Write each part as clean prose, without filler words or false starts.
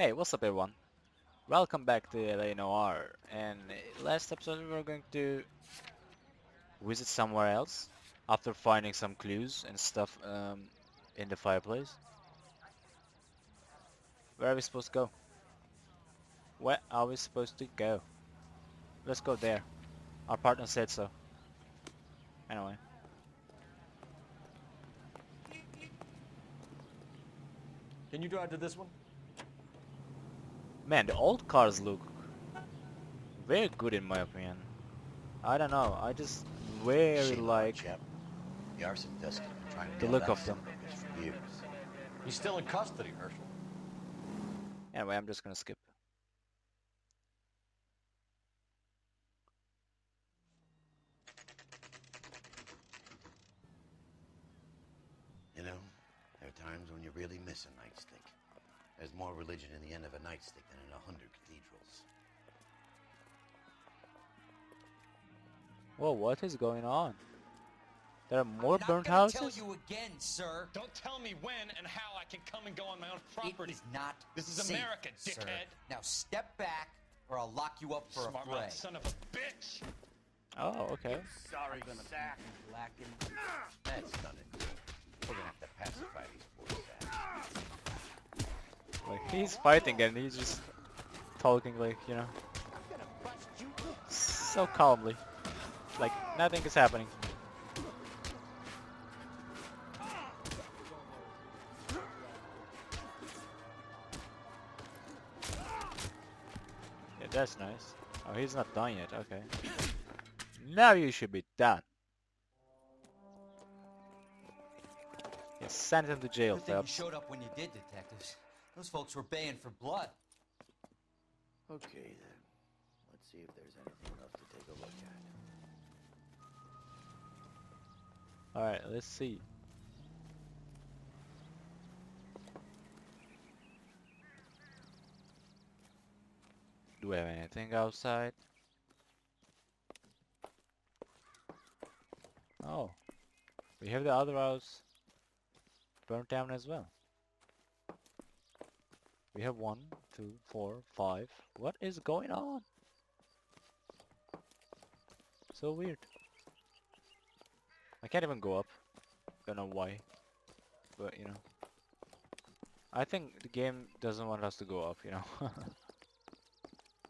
Hey, what's up everyone? Welcome back to LA Noire. And last episode we were going to visit somewhere else after finding some clues and stuff in the fireplace. Where are we supposed to go? Where are we supposed to go? Let's go there. Our partner said so. Anyway. Can you drive to this one? Man, the old cars look very good in my opinion. I don't know, I just very Shame on our like chap. The arson dust has been trying to the nail look that of son them. of a bitch for years. He's still in custody, Herschel. Anyway, I'm just gonna skip. You know, there are times when you really miss a nightstick. There's more religion in the end of a nightstick than in 100 cathedrals. Whoa, what is going on? There are more I'm not burnt gonna tell houses? you again, sir. Don't tell me when and how I can come and go on my own property. It is not This is safe, America, sir. dickhead. Now step back, or I'll lock you up for Smart a fray. mouth son of a bitch. Oh, okay. Sorry, sack. Blackened. That's done it. We're gonna have to pacify these poor sacks. Like he's fighting and he's just talking like, you know, so calmly. Like nothing is happening. Yeah, that's nice. Oh, he's not done yet. Okay. Now you should be done. Yeah, send him to jail, Good thing you Phelps. showed up when you did, detectives. Those folks were baying for blood. Okay, then. Let's see if there's anything left to take a look at. Alright, let's see. Do we have anything outside? Oh, we have the other house burnt down as well. We have 1, 2, 4, 5. What is going on? So weird. I can't even go up. Don't know why. But, you know. I think the game doesn't want us to go up, you know.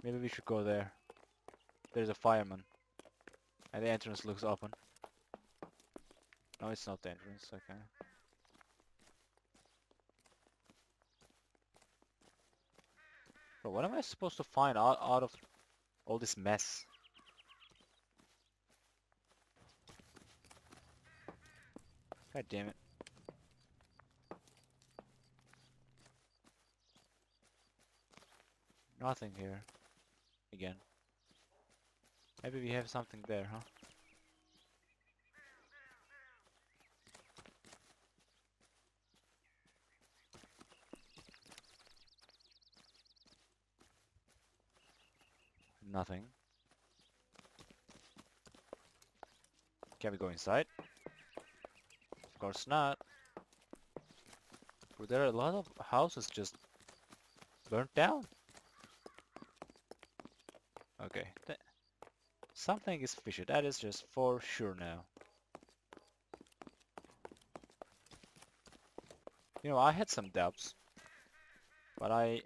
Maybe we should go there. There's a fireman. And the entrance looks open. No, it's not the entrance. Okay. Bro, what am I supposed to find out of all this mess? God damn it. Nothing here. Again. Maybe we have something there, huh? Nothing. Can we go inside? Of course not. But there are a lot of houses just burnt down. Okay. Something is fishy. That is just for sure now. You know, I had some doubts. But I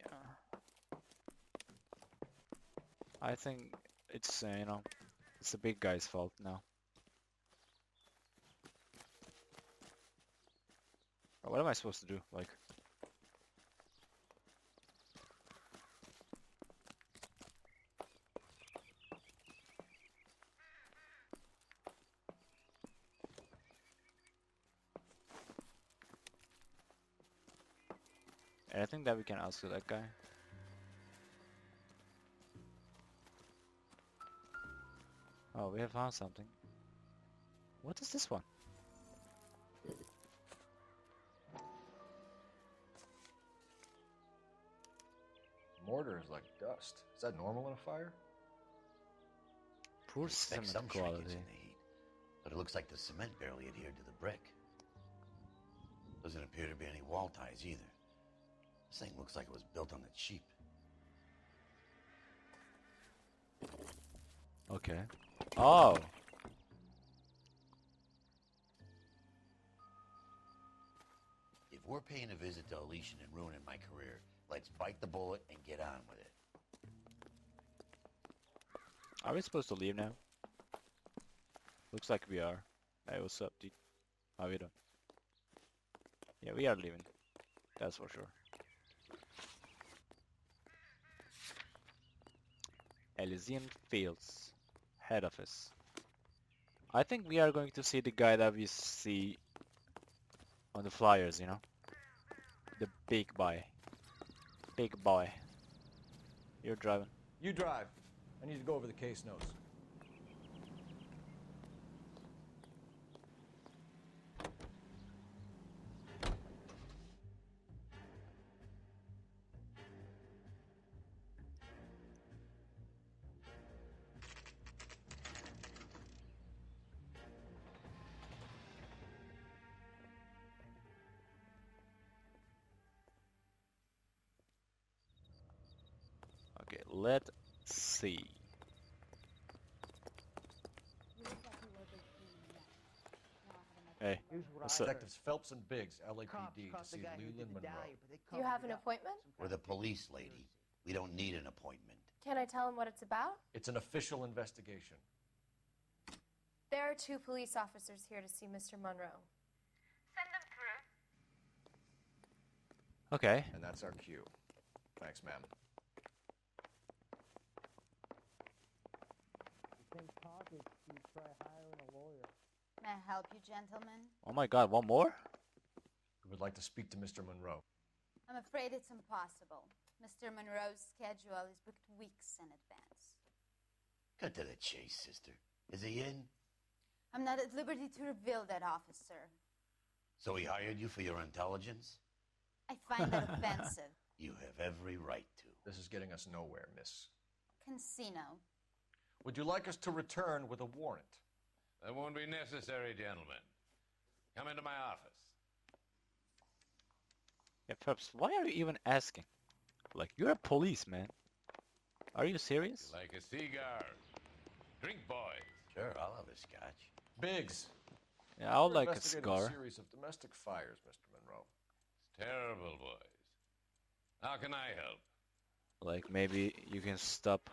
think it's, you know, it's the big guy's fault now. What am I supposed to do? Like, anything that we can ask to that guy? Oh, we have found something. What is this one? Mortar is like dust. Is that normal in a fire? Poor I expect cement some shrinkage quality. in the heat, but it looks like the cement barely adhered to the brick. Doesn't appear to be any wall ties either. This thing looks like it was built on the cheap. Okay. Oh. If we're paying a visit to Elysian and ruining my career, let's bite the bullet and get on with it. Are we supposed to leave now? Looks like we are. Hey, what's up, dude? How you doing? Yeah, we are leaving. That's for sure. Elysian Fields. Head office. I think we are going to see the guy that we see on the flyers, you know? The big boy. Big boy. You're driving. You drive. I need to go over the case notes. Okay, let's see. Hey, what's up? Detectives Phelps and Biggs, LAPD, to see Leland Monroe. You have an appointment? We're the police, lady. We don't need an appointment. Can I tell him what it's about? It's an official investigation. There are 2 police officers here to see Mr. Monroe. Send them through. Okay. And that's our cue. Thanks, ma'am. May I help you, gentlemen? Oh my god, one more? We would like to speak to Mr. Monroe. I'm afraid it's impossible. Mr. Monroe's schedule is booked weeks in advance. Cut to the chase, sister. Is he in? I'm not at liberty to reveal that, officer. So he hired you for your intelligence? I find that offensive. You have every right to. This is getting us nowhere, miss. Casino. Would you like us to return with a warrant? That won't be necessary, gentlemen. Come into my office. Yeah, Phelps, why are you even asking? Like, you're a policeman. Are you serious? You like a cigar? Drink, boys. Sure, I'll have a scotch. Biggs. Yeah, I'll We're like a investigating cigar. a series of domestic fires, Mr. Monroe. It's terrible, boys. How can I help? Like, maybe you can stop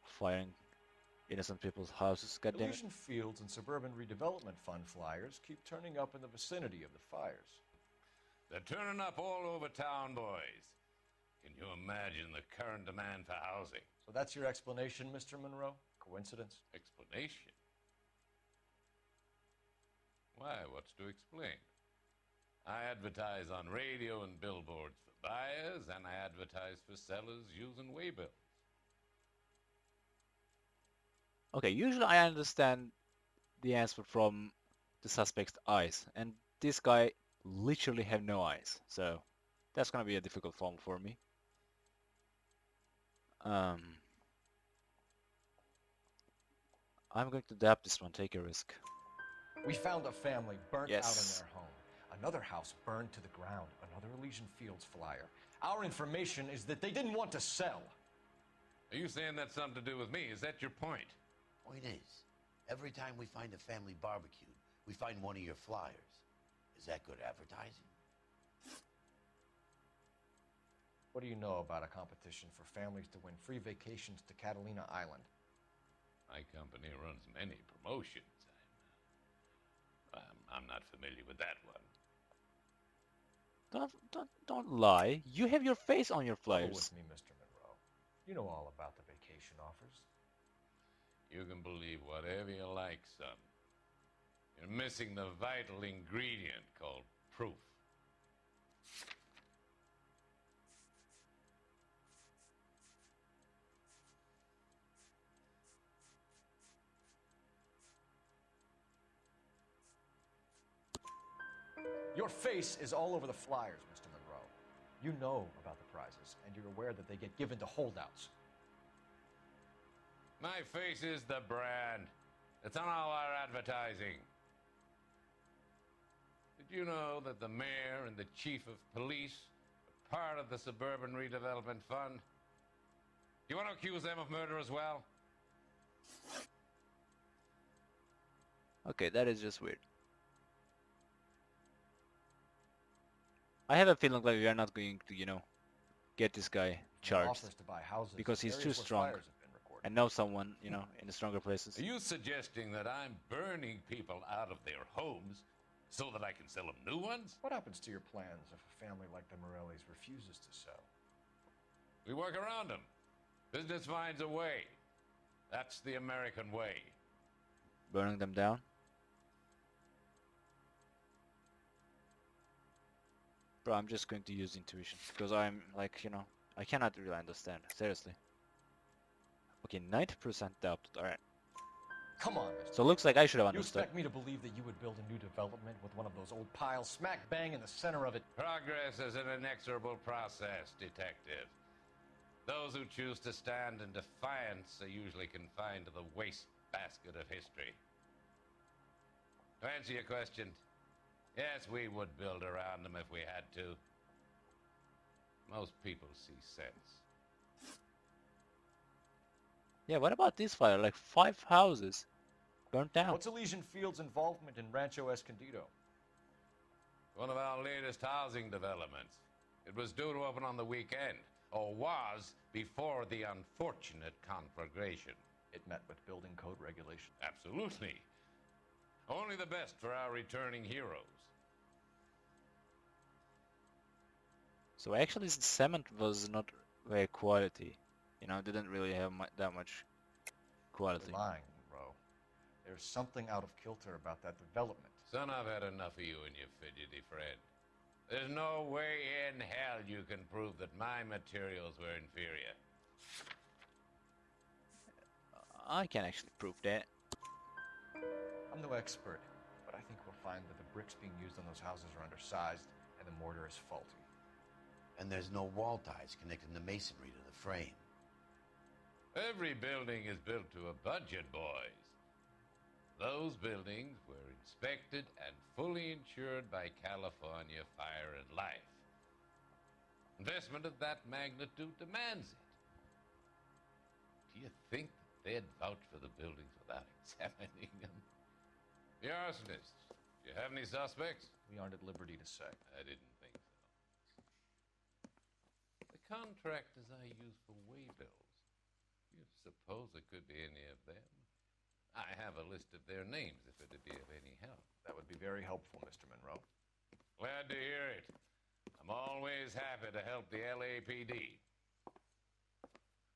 firing innocent people's houses, goddammit. Elysian Fields and Suburban Redevelopment Fund flyers keep turning up in the vicinity of the fires. They're turning up all over town, boys. Can you imagine the current demand for housing? So that's your explanation, Mr. Monroe? Coincidence? Explanation? Why, what's to explain? I advertise on radio and billboards for buyers, and I advertise for sellers using waybills. Okay, usually I understand the answer from the suspect's eyes, and this guy literally have no eyes, so that's gonna be a difficult form for me. I'm going to adapt this one, take a risk. We found a family burnt out in Yes. their home. Another house burned to the ground. Another Elysian Fields flyer. Our information is that they didn't want to sell. Are you saying that's something to do with me? Is that your point? Point is, every time we find a family barbecue, we find one of your flyers. Is that good advertising? What do you know about a competition for families to win free vacations to Catalina Island? My company runs many promotions. I'm not familiar with that one. Don't lie. You have your face on your Level flyers. with me, Mr. Monroe. You know all about the vacation offers. You can believe whatever you like, son. You're missing the vital ingredient called proof. Your face is all over the flyers, Mr. Monroe. You know about the prizes, and you're aware that they get given to holdouts. My face is the brand. It's on all our advertising. Did you know that the mayor and the chief of police are part of the Suburban Redevelopment Fund. You want to accuse them of murder as well? Okay, that is just weird. I have a feeling like we are not going to, you know, get this guy And charged offers to buy houses because in he's too areas where strong fires have been recorded. and knows someone, you know, in the stronger places. Are you suggesting that I'm burning people out of their homes so that I can sell them new ones? What happens to your plans if a family like the Morellis refuses to sell? We work around them. Business finds a way. That's the American way. Burning them down? Bro, I'm just going to use intuition because I'm like, you know, I cannot really understand. Seriously. Okay, 90% doubted. Alright. Come on, Mr. So it looks like I should have You understood. expect me to believe that you would build a new development with one of those old piles smack bang in the center of it? Progress is an inexorable process, detective. Those who choose to stand in defiance are usually confined to the wastebasket of history. To answer your question, yes, we would build around them if we had to. Most people see sense. Yeah, what about this fire? Like 5 houses burnt down. What's Elysian Field's involvement in Rancho Escondido? One of our latest housing developments. It was due to open on the weekend, or was before the unfortunate conflagration. It met with building code regulations. Absolutely. Only the best for our returning heroes. So actually the cement was not very quality. You know, didn't really have that much quality. You're lying, Monroe. There's something out of kilter about that development. Son, I've had enough of you and your fidgety friend. There's no way in hell you can prove that my materials were inferior. I can actually prove that. I'm no expert, but I think we'll find that the bricks being used on those houses are undersized and the mortar is faulty. And there's no wall ties connecting the masonry to the frame. Every building is built to a budget, boys. Those buildings were inspected and fully insured by California Fire and Life. Investment of that magnitude demands it. Do you think that they'd vouch for the buildings without examining them? The arsonists, do you have any suspects? We aren't at liberty to say. I didn't think so. The contractors I use for waybills, do you suppose it could be any of them? I have a list of their names if it'd be of any help. That would be very helpful, Mr. Monroe. Glad to hear it. I'm always happy to help the LAPD.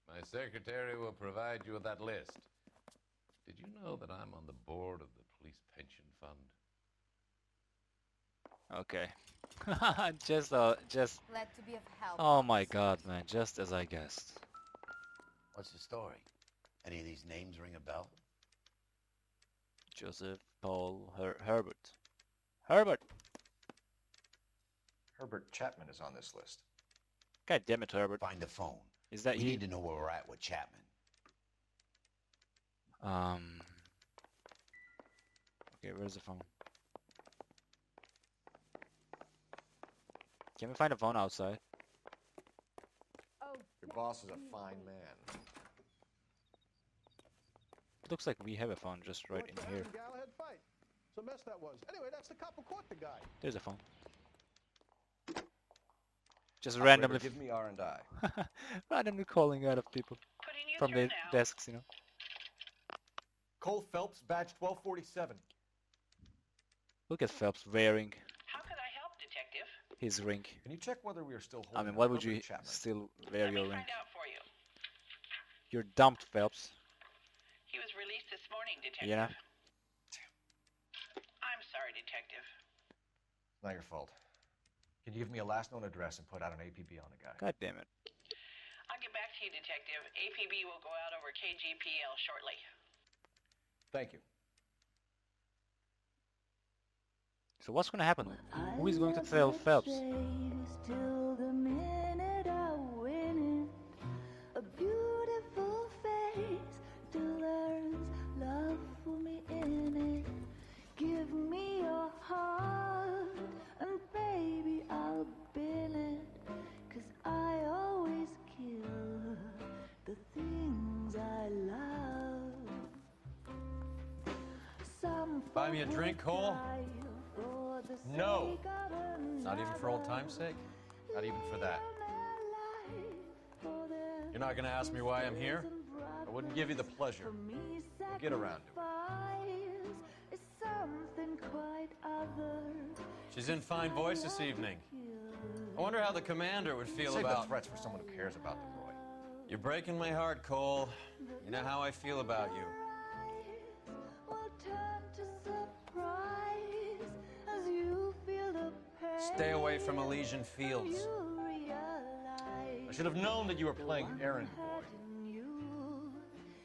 My secretary will provide you with that list. Did you know that I'm on the board of the police pension fund? Okay. just Glad to be of help. oh my god, man, just as I guessed. What's the story? Any of these names ring a bell? Joseph, Paul, Herbert. Herbert! Herbert Chapman is on this list. God damn it, Herbert. Find the phone. Is that We you? need to know where we're at with Chapman. Okay, where's the phone? Can we find a phone outside? Oh, Your boss is a fine man. Looks like we have a phone just right in here. Galahad fight. It's a mess that was. Anyway, that's the cop who caught the guy. There's a phone. Just Operator, randomly, give me R&I. randomly calling out of people from their desks, you know. Cole Phelps, badge 1247. Look at Phelps wearing How could I help, Detective? his ring. Can you check whether we are still holding I mean, why would Herbert you Chapman? still wear Let me your ring? find out for you. You're dumped, Phelps. He was released this morning, Detective. You know? I'm sorry, Detective. Not your fault. Can you give me a last known address and put out an APB on the guy? God damn it. I'll get back to you, Detective. APB will go out over KGPL shortly. Thank you. So what's gonna happen? Who is going to tell Phelps? Till the minute I win it, a beautiful face still learns love for me in it. Give me your heart, and baby I'll bill it. buy me a drink, Cole? No. Not even for old time's sake? Not even for that. You're not gonna ask me why I'm here? I wouldn't give you the pleasure. We'll get around to it. She's in fine voice this evening. I wonder how the commander would feel Save about... the threats for someone who cares about them, Roy. You're breaking my heart, Cole. You know how I feel about you. Stay away from Elysian Fields. I should have known that you were playing errand boy.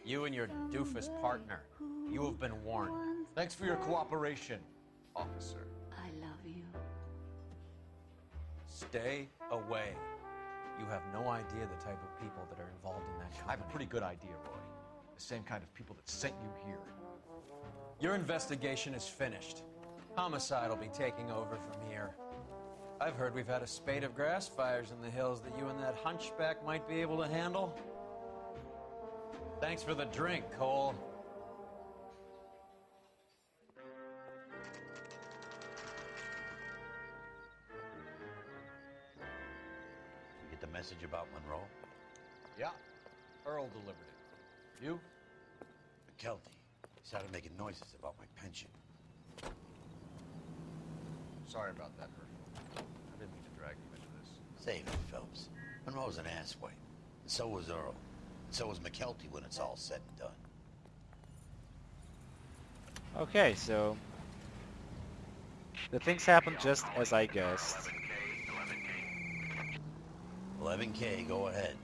You and your doofus partner. You have been warned. Thanks for your cooperation, officer. I love you. Stay away. You have no idea the type of people that are involved in that company. I have a pretty good idea, Roy. The same kind of people that sent you here. Your investigation is finished. Homicide will be taking over from here. I've heard we've had a spate of grass fires in the hills that you and that hunchback might be able to handle. Thanks for the drink, Cole. You get the message about Monroe? Yeah, Earl delivered it. You? McKelty. He started making noises about my pension. Sorry about that, Herschel. I didn't mean to drag you into this. Save it, Phelps. Monroe's an asswipe. And so was Earl. And so was McKelty when it's all said and done. Okay, so the things happened just as I guessed. 11K, go ahead.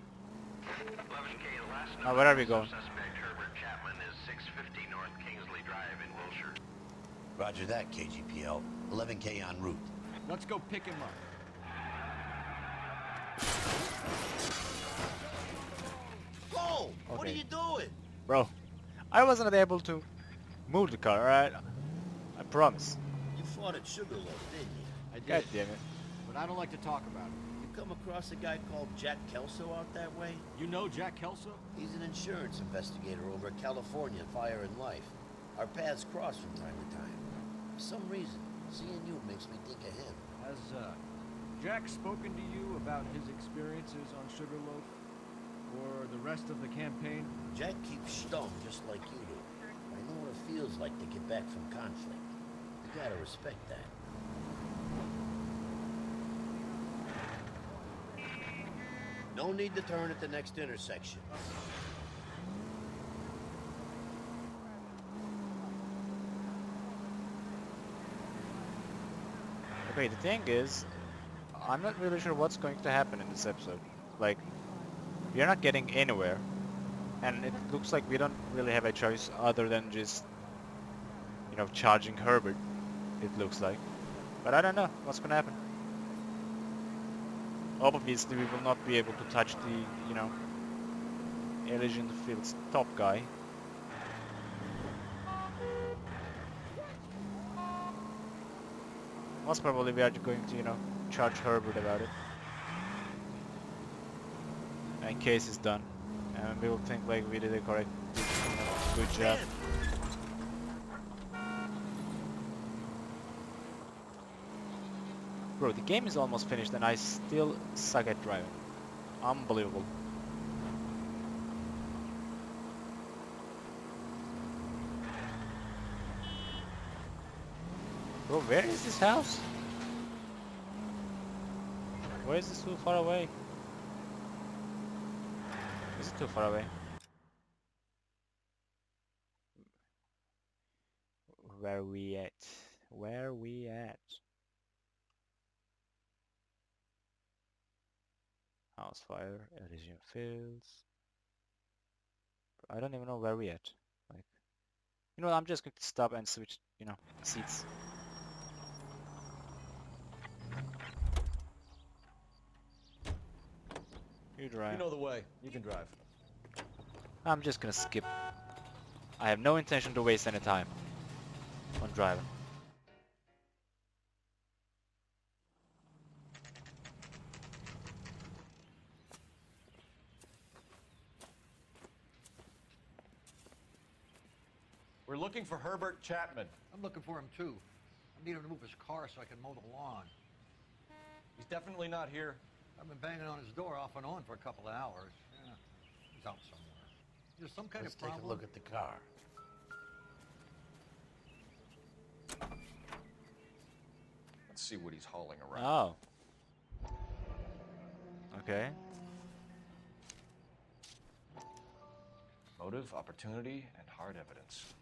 11K, the last Now, where are we going? suspect Herbert Chapman is 650 North Kingsley Drive in Wilshire. Roger that, KGPL. 11K en route. Let's go pick him up. Cole! What are Okay. you doing? Bro, I wasn't able to move the car, alright? I promise. You fought at Sugarloaf, didn't you? I did, God damn it. but I don't like to talk about it. You come across a guy called Jack Kelso out that way? You know Jack Kelso? He's an insurance investigator over at California Fire and Life. Our paths cross from time to time. For some reason, seeing you makes me think of him. Has Jack spoken to you about his experiences on Sugarloaf or the rest of the campaign? Jack keeps stum just like you do. I know what it feels like to get back from conflict. You gotta respect that. No need to turn at the next intersection. Okay, the thing is, I'm not really sure what's going to happen in this episode. Like, we are not getting anywhere, and it looks like we don't really have a choice other than just, you know, charging Herbert, it looks like. But I don't know what's gonna happen. Obviously, we will not be able to touch the, you know, Elysian Fields top guy. Most probably we are going to, you know, charge Herbert about it. And case is done. And we will think like we did a correct, good job. Bro, the game is almost finished and I still suck at driving. Unbelievable. Bro, where is this house? Why is this too far away? Is it too far away? Where we at? Where we at? House fire, Elysian Fields. I don't even know where we at. Like, you know what? I'm just going to stop and switch, you know, seats. You drive. You know the way. You can drive. I'm just gonna skip. I have no intention to waste any time on driving. We're looking for Herbert Chapman. I'm looking for him too. I need him to move his car so I can mow the lawn. He's definitely not here. I've been banging on his door off and on for a couple of hours. Yeah, he's out somewhere. There's some kind Let's of problem. take a look at the car. Let's see what he's hauling around. Oh. Okay. Motive, opportunity, and hard evidence.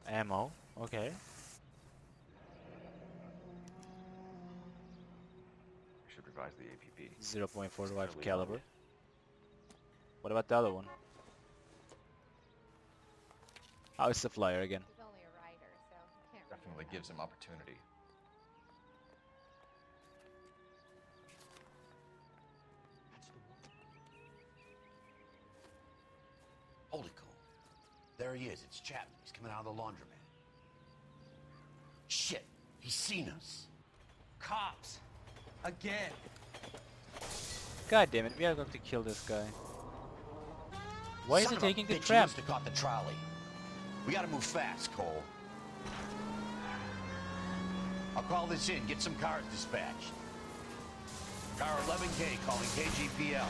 Ammo. Okay. We should revise the APB. 0.45 caliber. What about the other one? How is the flyer again? He's only a writer, so he can't Definitely gives him opportunity. Holy cow. There he is. It's Chapman. He's coming out of the laundromat. Shit. He's seen us. Cops! Again! God damn it, we are going to kill this guy. Why is Son he of a taking the bitch, tram? He must have caught the trolley. We gotta move fast, Cole. I'll call this in. Get some cars dispatched. Car 11K calling KGPL.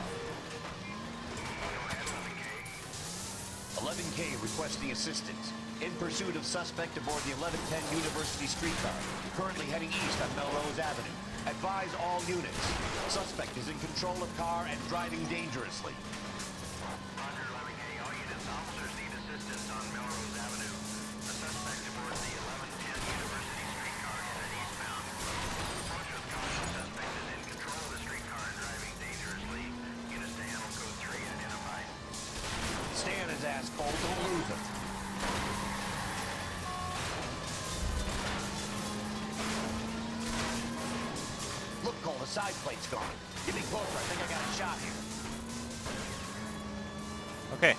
11K requesting assistance. In pursuit of suspect aboard the 1110 University streetcar. Currently heading east on Melrose Avenue. Advise all units. Suspect is in control of car and driving dangerously. Roger, 11K. All units, officers need assistance on Melrose Avenue. A suspect aboard the 1110 University streetcar headed eastbound. Approach with caution. Suspect is in control of the streetcar and driving dangerously. Units to handle code 3 identified. Stay on his ass, Cole. Don't lose him. Look, Cole, the side plate's gone. Get me closer. I think I got a shot here. Okay.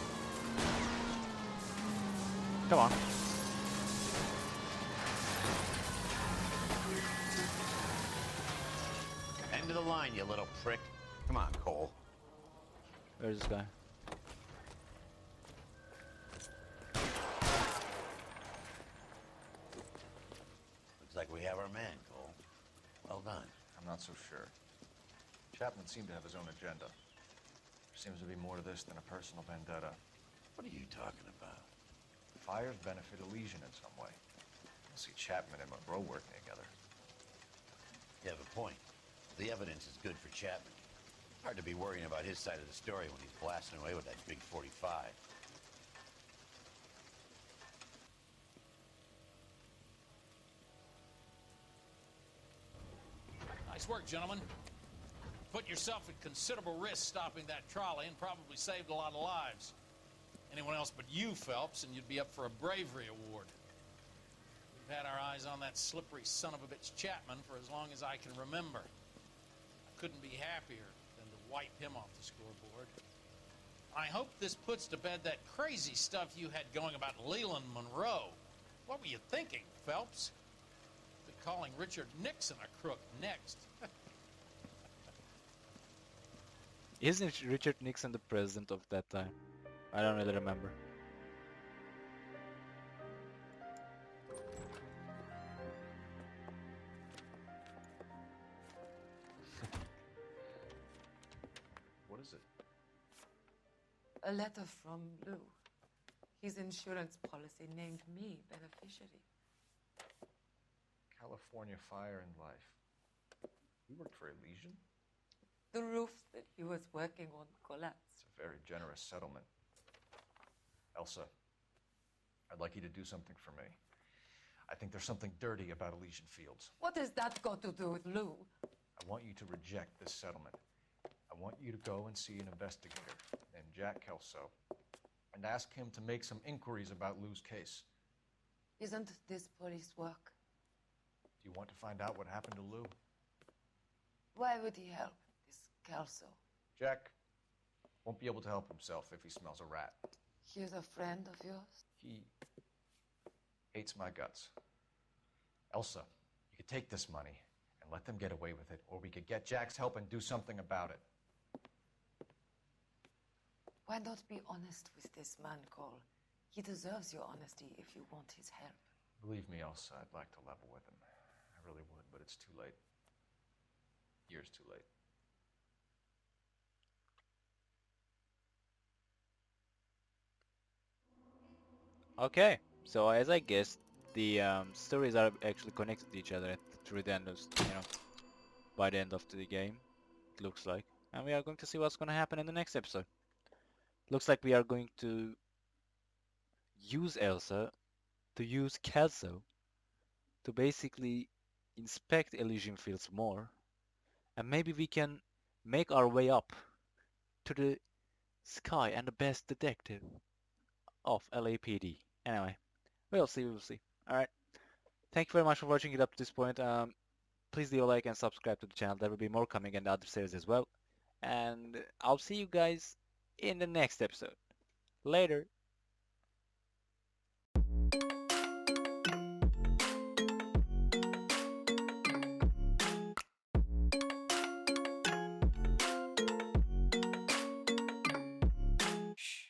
Come on. End of the line, you little prick. Come on, Cole. Where's this guy? Looks like we have our man, Cole. Well done. I'm not so sure. Chapman seemed to have his own agenda. There seems to be more to this than a personal vendetta. What are you talking about? Fires benefit Elysian in some way. I'll see Chapman and Monroe working together. You have a point. The evidence is good for Chapman. Hard to be worrying about his side of the story when he's blasting away with that big 45. Nice work, gentlemen. Put yourself at considerable risk stopping that trolley and probably saved a lot of lives. Anyone else but you, Phelps, and you'd be up for a bravery award. We've had our eyes on that slippery son of a bitch Chapman for as long as I can remember. I couldn't be happier than to wipe him off the scoreboard. I hope this puts to bed that crazy stuff you had going about Leland Monroe. What were you thinking, Phelps? Be calling Richard Nixon a crook next. Isn't Richard Nixon the president of that time? I don't really remember. What is it? A letter from Lou. His insurance policy named me beneficiary. California Fire and Life. You worked for Elysian? The roof that he was working on collapsed. It's a very generous settlement. Elsa, I'd like you to do something for me. I think there's something dirty about Elysian Fields. What has that got to do with Lou? I want you to reject this settlement. I want you to go and see an investigator named Jack Kelso and ask him to make some inquiries about Lou's case. Isn't this police work? Do you want to find out what happened to Lou? Why would he help this Kelso? Jack won't be able to help himself if he smells a rat. He's a friend of yours? He hates my guts. Elsa, you could take this money and let them get away with it, or we could get Jack's help and do something about it. Why not be honest with this man, Cole? He deserves your honesty if you want his help. Believe me, Elsa, I'd like to level with him. I really would, but it's too late. Years too late. Okay, so as I guessed, the stories are actually connected to each other through the end of, by the end of the game, it looks like. And we are going to see what's going to happen in the next episode. Looks like we are going to use Elsa to use Kelso to basically inspect Elysium Fields more, and maybe we can make our way up to the sky and the best detective of LAPD. Anyway, we'll see, we'll see. Alright, thank you very much for watching it up to this point. Please leave a like and subscribe to the channel. There will be more coming in the other series as well. And I'll see you guys in the next episode. Later.